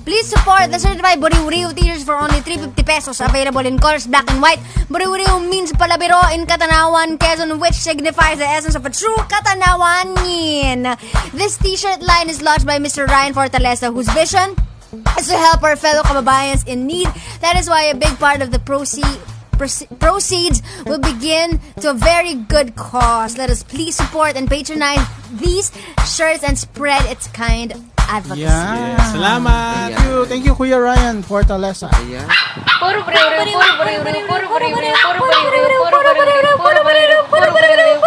Please support the Certified Buriwriw Tshirts for only 350 pesos. Available in colors black and white. Buriwriw means palabiro in Catanauan, Quezon, which signifies the essence of a true Catanauanin. This t-shirt line is launched by Mr. Ryan Fortaleza, whose vision is to help our fellow kababayans in need. That is why a big part of the proceeds will begin to a very good cause. Let us please support and patronize these shirts and spread its kind advocacy. Yeah. Salamat. Thank you, Kuya Ryan Fortaleza. Ayan. Puro buriwriw, puro buriwriw, puro buriwriw, puro buriwriw, puro buriwriw, puro buriwriw, puro buriwriw, puro buriwriw.